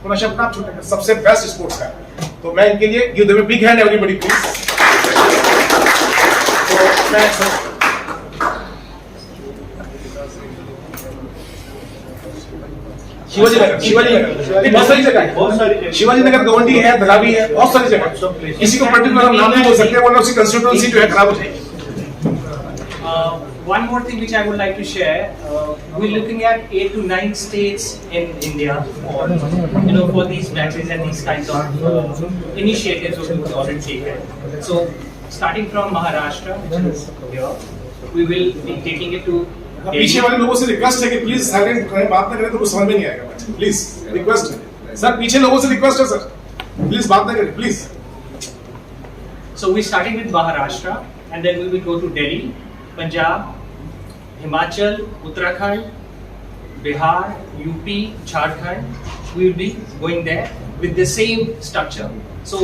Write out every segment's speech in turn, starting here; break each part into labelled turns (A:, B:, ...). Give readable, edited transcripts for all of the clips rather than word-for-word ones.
A: तो नशा अपना आप छूटेगा। सबसे बेस्ट स्पोर्ट्स का है, तो मैं इनके लिए give them a big hand everybody please. तो मैं शिवाजी नगर बहुत सारी जगह है, शिवाजी नगर गवंडी है, धरावी है, बहुत सारी जगह। किसी को पर्टिकुलर हम नाम नहीं बोल सकते वरना उसकी कंस्टिट्यूएंसी जो है खराब हो जाएगी।
B: One more thing which I would like to share, we're looking at 8 to 9 states in India for these matches and these kinds of initiatives which we've already taken. So starting from Maharashtra, which is here, we will be taking it to
A: पीछे वाले लोगों से request है कि please silent रहें, बात ना करें तो कुछ समझ में नहीं आएगा। प्लीज रिक्वेस्ट है सर, पीछे लोगों से रिक्वेस्ट है सर, प्लीज बात ना करें please.
B: So we're starting with Maharashtra and then we will go to Delhi, Punjab, Himachal, Uttarakhand, Bihar, UP, Jharkhand. We will be going there with the same structure. So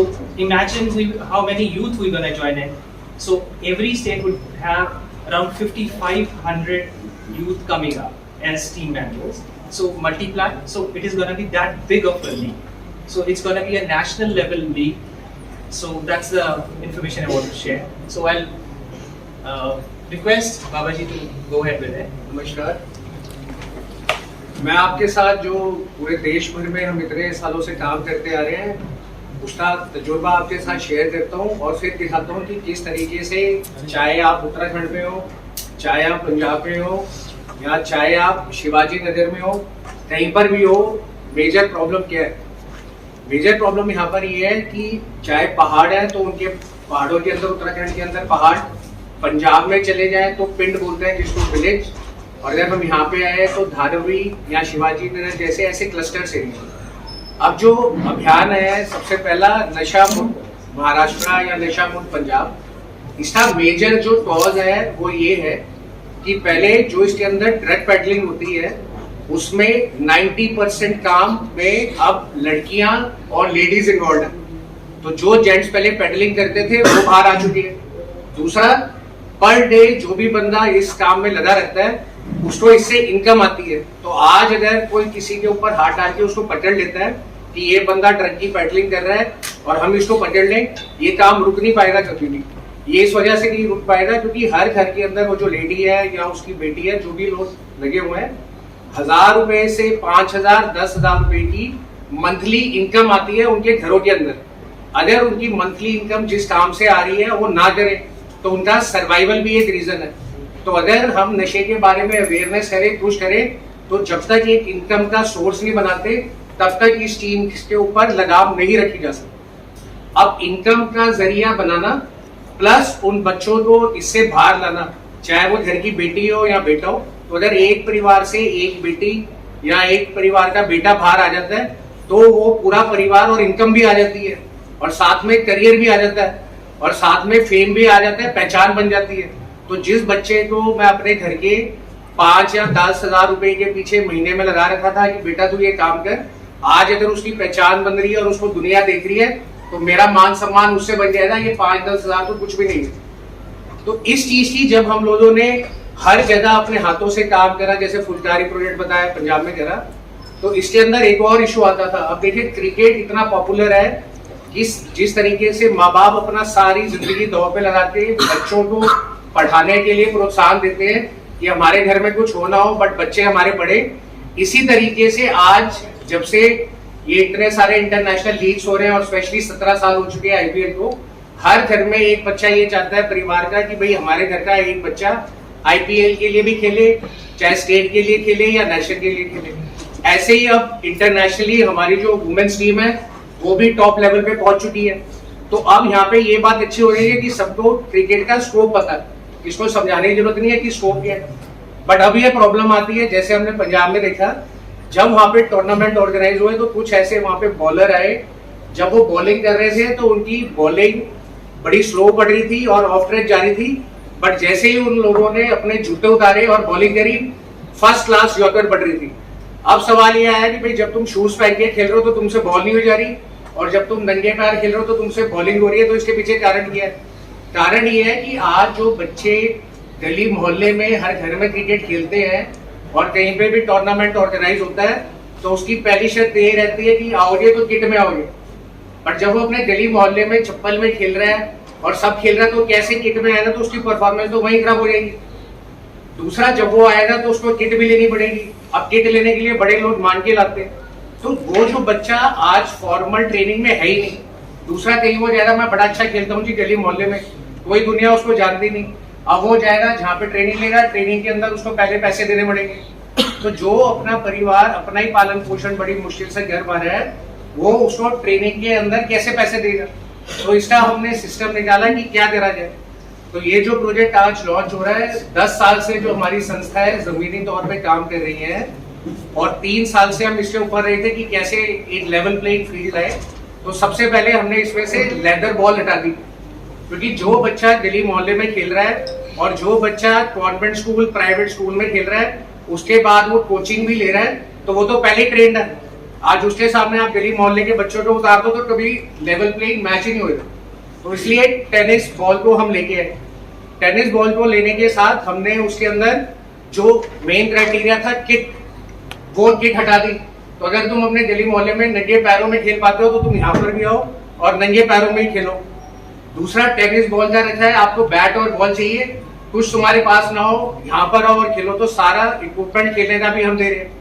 B: imagine how many youth we're going to join in. So every state would have around 5,500 youth coming up as team members. So multiply. So it is going to be that big of a league. So it's going to be a national level league. So that's the information I want to share. So I'll request Babaji to go ahead with it.
C: नमस्कार, मैं आपके साथ जो पूरे देश भर में हम इतने सालों से काम करते आ रहे हैं उसका तजुर्बा आपके साथ शेयर करता हूँ और फिर दिखाता हूँ कि किस तरीके से, चाहे आप उत्तराखंड में हो, चाहे आप पंजाब में हो, या चाहे आप शिवाजी नगर में हो, कहीं पर भी हो, मेजर प्रॉब्लम क्या है। मेजर प्रॉब्लम यहाँ पर ये है कि चाहे पहाड़ है तो उनके पहाड़ों के अंदर, उत्तराखंड के अंदर पहाड़, पंजाब में चले जाए तो पिंड बोलते हैं जिसको विलेज, और अगर हम यहाँ पे आए तो धारवी या शिवाजी नगर जैसे ऐसे क्लस्टर से। अब जो अभियान है, सबसे पहला नशा मुक्त महाराष्ट्र या नशा मुक्त पंजाब, इसका मेजर जो कॉज है वो ये है कि पहले जो इसके अंदर ड्रग पेडलिंग होती है उसमें 90% काम में अब लड़कियां और लेडीज इन्वॉल्व है। तो जो जेंट्स पहले पेडलिंग करते थे वो बाहर आ चुके हैं। दूसरा, पर डे जो भी बंदा इस काम में लगा रहता है उसको इससे इनकम आती है। तो आज अगर कोई किसी के ऊपर हाथ डाल के उसको पकड़ लेता है कि ये बंदा ड्रग की पेडलिंग कर रहा है और हम इसको पकड़ लें, ये काम रुक नहीं पाएगा कभी भी। ये इस वजह से नहीं रुक पाएगा क्योंकि हर घर के अंदर वो जो लेडी है या उसकी बेटी है, जो भी लोग लगे हुए हैं, 1000 रुपए से 5000, 10,000 रुपए की मंथली इनकम आती है उनके घरों के अंदर। अगर उनकी मंथली इनकम जिस काम से आ रही है वो ना करें तो उनका सर्वाइवल भी एक रीजन है। तो अगर हम नशे के बारे में अवेयरनेस करें, पुश करें, तो जब तक एक इनकम का सोर्स नहीं बनाते तब तक इस चीज के ऊपर लगाम नहीं रखी जा सकती। अब इनकम का जरिया बनाना प्लस उन बच्चों को इससे बाहर लाना, चाहे वो घर की बेटी हो या बेटा हो, तो अगर एक परिवार से एक बेटी या एक परिवार का बेटा बाहर आ जाता है तो वो पूरा परिवार और इनकम भी आ जाती है और साथ में करियर भी आ जाता है और साथ में फेम भी आ जाता है, पहचान बन जाती है। तो जिस बच्चे को मैं अपने घर के 5 या 10,000 रुपए के पीछे महीने में लगा रखा था कि बेटा तू ये काम कर, आज अगर उसकी पहचान बन रही है और उसको दुनिया देख रही है तो मेरा मान सम्मान उससे बन जाएगा। ये 5-10 हजार तो कुछ भी नहीं है। तो इस चीज की जब हम लोगों ने हर जगह अपने हाथों से काम करा, जैसे फुलकारी प्रोजेक्ट बताया पंजाब में करा, तो इसके अंदर एक और इशू आता था। अब देखिए क्रिकेट इतना पॉपुलर है कि जिस तरीके से माँ बाप अपना सारी जिंदगी दौड़ पे लगाते हैं, बच्चों को पढ़ाने के लिए प्रोत्साहन देते हैं कि हमारे घर में कुछ होना हो बट बच्चे हमारे पढ़े। इसी तरीके से आज जब से ये इतने सारे इंटरनेशनल लीग्स हो रहे हैं और स्पेशली 17 साल हो चुके हैं आईपीएल को, हर घर में एक बच्चा ये चाहता है परिवार का कि भाई हमारे घर का एक बच्चा आईपीएल के लिए भी खेले, चाहे स्टेट के लिए खेले या नेशनल के लिए खेले। ऐसे ही अब इंटरनेशनली हमारी जो वुमेन्स टीम है वो भी टॉप लेवल पे पहुंच चुकी है। तो अब यहाँ पे ये बात अच्छी हो रही है कि सबको क्रिकेट का स्कोप पता है, इसको समझाने की जरूरत नहीं है कि स्कोप क्या है। बट अब ये प्रॉब्लम आती है, जैसे हमने पंजाब में देखा, जब वहां पे टूर्नामेंट ऑर्गेनाइज हुए तो कुछ ऐसे वहां पे बॉलर आए, जब वो बॉलिंग कर रहे थे तो उनकी बॉलिंग बड़ी स्लो पड़ रही थी और ऑफ ट्रैक जा रही थी। बट जैसे ही उन लोगों ने अपने जूते उतारे और बॉलिंग करी, फर्स्ट क्लास यॉर्कर पड़ रही थी। अब सवाल ये आया कि भाई जब तुम शूज पहन के खेल रहे हो तो तुमसे बॉल नहीं हो जा रही, और जब तुम नंगे पैर खेल रहे हो तो तुमसे बॉलिंग हो रही है। तो इसके पीछे कारण क्या है? कारण ये है कि आज जो बच्चे गली मोहल्ले में हर घर में क्रिकेट खेलते हैं और कहीं पे भी टूर्नामेंट ऑर्गेनाइज होता है, तो उसकी पहली शर्त ये रहती है कि आओगे तो किट में आओगे। बट जब वो अपने गली मोहल्ले में चप्पल में खेल रहा है और सब खेल रहा है तो कैसे किट में आएगा, तो उसकी परफॉर्मेंस तो वहीं खराब हो जाएगी। दूसरा, जब वो आएगा तो उसको किट भी लेनी पड़ेगी। अब किट लेने के लिए बड़े लोग मान के लाते हैं, तो वो जो बच्चा आज फॉर्मल ट्रेनिंग में है ही नहीं, दूसरा कहीं वो जाएगा मैं बड़ा अच्छा खेलता हूँ जी गली मोहल्ले में, कोई दुनिया उसको जानती नहीं। अब वो जाएगा जहाँ पे ट्रेनिंग लेगा, ट्रेनिंग के अंदर उसको पहले पैसे देने पड़ेंगे। तो जो अपना परिवार अपना ही पालन पोषण बड़ी मुश्किल से कर पा रहा है, वो उसको ट्रेनिंग के अंदर कैसे पैसे देगा। तो इसका हमने सिस्टम निकाला कि क्या करा जाए। तो ये जो प्रोजेक्ट आज लॉन्च हो रहा है, 10 साल से जो हमारी संस्था है जमीनी तौर पे काम कर रही है, और 3 साल से हम इसके ऊपर रहे थे कि कैसे एक लेवल प्लेइंग फील्ड आए। तो सबसे पहले हमने इसमें से लेदर बॉल हटा दी, क्योंकि जो बच्चा गली मोहल्ले में खेल रहा है और जो बच्चा कॉन्वेंट स्कूल प्राइवेट स्कूल में खेल रहा है, उसके बाद वो कोचिंग भी ले रहा है, तो वो तो पहले ट्रेंड है। आज उसके सामने आप गली मोहल्ले के बच्चों को उतार दो तो कभी लेवल प्लेइंग मैच ही नहीं होगा। तो इसलिए टेनिस बॉल को हम लेके आए। टेनिस बॉल को लेने के साथ हमने उसके अंदर जो मेन क्राइटेरिया था किट, वो किट हटा दी। तो अगर तुम अपने गली मोहल्ले में नंगे पैरों में खेल पाते हो तो तुम यहाँ पर भी आओ और नंगे पैरों में ही खेलो। दूसरा, टेनिस बॉल का रखा है, आपको बैट और बॉल चाहिए, कुछ तुम्हारे पास ना हो, यहाँ पर आओ और खेलो। तो सारा इक्विपमेंट खेलने का भी हम दे रहे हैं।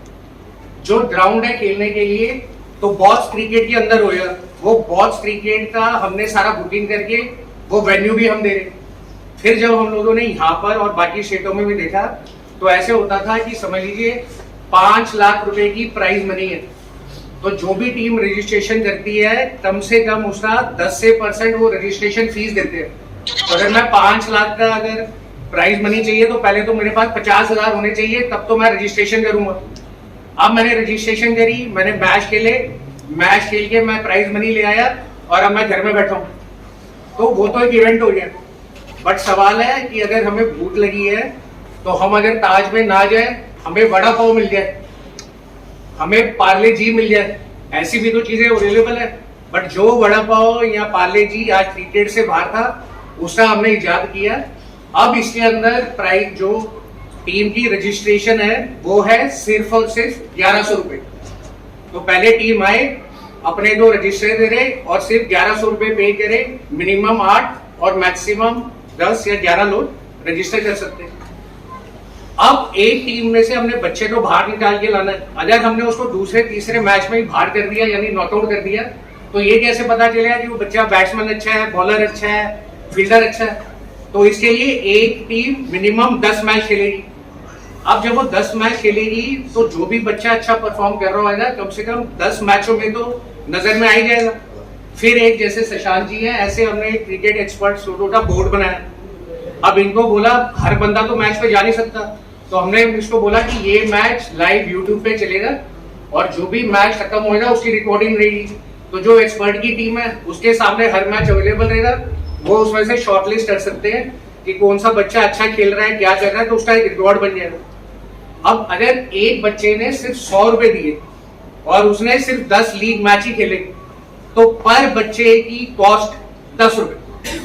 C: जो ग्राउंड है खेलने के लिए, तो बॉक्स क्रिकेट के अंदर होगा, वो बॉक्स क्रिकेट का हमने सारा बुकिंग करके वो वेन्यू भी हम दे रहे हैं। फिर जब हम लोगों ने यहाँ पर और बाकी स्टेटों में भी देखा, तो ऐसे होता था कि समझ लीजिए 5 लाख रुपए की प्राइज मनी है, तो जो भी टीम रजिस्ट्रेशन करती है कम से कम उसका 10 से % वो रजिस्ट्रेशन फीस देते हैं। तो अगर मैं 5 लाख का अगर प्राइज मनी चाहिए तो पहले तो मेरे पास 50,000 होने चाहिए, तब तो मैं रजिस्ट्रेशन करूंगा। अब मैंने रजिस्ट्रेशन करी, मैंने मैच खेले, मैच खेल के मैं प्राइज मनी ले आया और अब मैं घर में बैठा हूँ, तो वो तो एक इवेंट हो गया। बट सवाल है कि अगर हमें भूख लगी है तो हम अगर ताज में ना जाए, हमें वड़ा पाव मिल जाए, हमें पार्ले जी मिल जाए, ऐसी भी तो चीजें अवेलेबल है। बट जो वड़ा पाव या पार्ले जी आज क्रिकेट से बाहर था, उसका हमने इजाद किया। अब इसके अंदर प्राइस जो टीम की रजिस्ट्रेशन है वो है सिर्फ और सिर्फ 1100 रुपए। तो पहले टीम आए, अपने दो रजिस्टर दे रहे और सिर्फ 1100 रुपए पे करे। मिनिमम 8 और मैक्सिमम 10 या 11 लोग रजिस्टर कर सकते हैं। अब एक टीम में से हमने बच्चे को बाहर निकाल के लाना है। अगर हमने उसको दूसरे तीसरे मैच में ही बाहर कर दिया, यानी नॉकआउट कर दिया, तो ये कैसे पता चलेगा कि वो बच्चा बैट्समैन अच्छा है, बॉलर अच्छा है, फील्डर अच्छा है। तो इसके लिए एक टीम मिनिमम 10 मैच खेलेगी। अब जब वो 10 मैच खेलेगी तो जो भी बच्चा अच्छा परफॉर्म कर रहा होगा कम से कम 10 मैचों में तो नजर में आ ही जाएगा। फिर एक जैसे शशांक जी है, ऐसे हमने क्रिकेट एक्सपर्ट सोटो का बोर्ड बनाया। अब इनको बोला हर बंदा तो मैच पे जा नहीं सकता, तो हमने इसको बोला कि ये मैच लाइव यूट्यूब पे चलेगा और जो भी मैच खत्म होगा उसकी रिकॉर्डिंग रहेगी। तो जो एक्सपर्ट की टीम है उसके सामने हर मैच अवेलेबल रहेगा, वो उसमें से शॉर्टलिस्ट कर सकते हैं कि कौन सा बच्चा अच्छा खेल रहा है, क्या कर रहा है, तो उसका एक रिकॉर्ड बन जाएगा। अब अगर एक बच्चे ने सिर्फ 100 रुपए दिए और उसने सिर्फ 10 लीग मैच ही खेले, तो पर बच्चे की कॉस्ट 10 रुपए,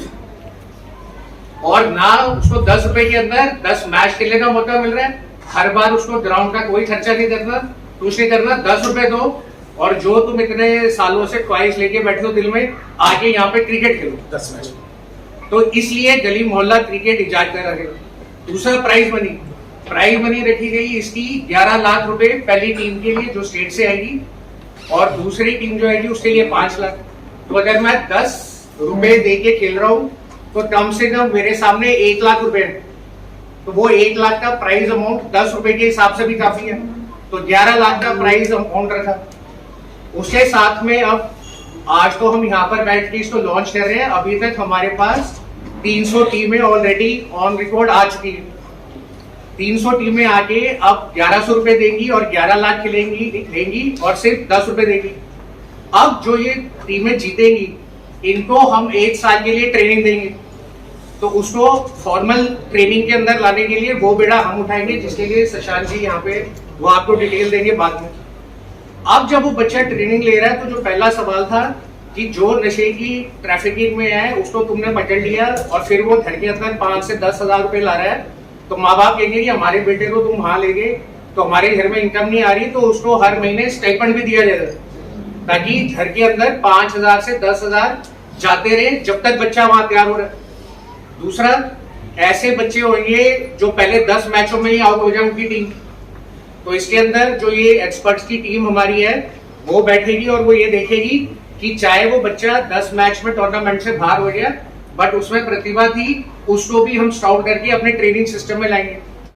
C: और ना उसको 10 रुपए के अंदर 10 मैच खेलने का मौका मिल रहा है। हर बार उसको ग्राउंड का कोई खर्चा नहीं करना, कुछ नहीं करना, 10 रुपए दो और जो तुम इतने सालों से ख्वाहिश लेके बैठे हो दिल में, आके यहाँ पे क्रिकेट खेलो
A: 10 मैच।
C: तो इसलिए गली मोहल्ला क्रिकेट इजाद करा गया। दूसरा प्राइज मनी रखी गई इसकी 11 लाख रुपए पहली टीम के लिए जो स्टेट से आएगी, और दूसरी टीम जो आएगी उसके लिए 5 लाख। तो अगर मैं 10 रुपए दे के खेल रहा हूँ तो कम से कम मेरे सामने 1 लाख रुपए है, तो वो 1 लाख का प्राइज अमाउंट 10 रुपए के हिसाब से भी काफी है। तो 11 लाख का प्राइज अमाउंट रखा। उसके साथ में अब आज तो हम यहाँ पर बैठ के इसको लॉन्च कर रहे हैं। अभी तक हमारे पास 300 टीमें ऑलरेडी ऑन रिकॉर्ड आ चुकी है। 300 टीमें आके अब 1100 रुपए देंगी और 11 लाख लेंगी और सिर्फ 10 रुपए देंगी। अब जो ये टीमें जीतेंगी इनको हम 1 साल के लिए ट्रेनिंग देंगे, तो उसको फॉर्मल ट्रेनिंग के अंदर लाने के लिए वो बेड़ा हम उठाएंगे, जिसके लिए शशांक जी यहाँ पे वो आपको डिटेल देंगे बाद में। अब जब वो बच्चा ट्रेनिंग ले रहा है तो जो पहला सवाल था कि जो नशे की ट्रैफिकिंग में है उसको तुमने पकड़ लिया और फिर वो घर के अंदर 5 से 10 हजार रुपए ला रहा है, तो माँ बाप कहेंगे कि हमारे बेटे को तुम वहां ले गए तो हमारे घर में इनकम नहीं आ रही, तो उसको हर महीने स्टाइपेंड भी दिया जाता है, ताकि घर के अंदर 5,000 से 10,000 जाते रहे जब तक बच्चा वहां तैयार हो रहा है। दूसरा, ऐसे बच्चे होंगे जो पहले 10 मैचों में ही आउट हो जाए उनकी टीम, तो इसके अंदर जो ये एक्सपर्ट्स की टीम हमारी है वो बैठेगी और वो ये देखेगी कि चाहे वो बच्चा 10 मैच में टूर्नामेंट से बाहर हो गया, बट उसमें प्रतिभा थी, उसको भी हम स्काउट करके अपने ट्रेनिंग सिस्टम में लाएंगे।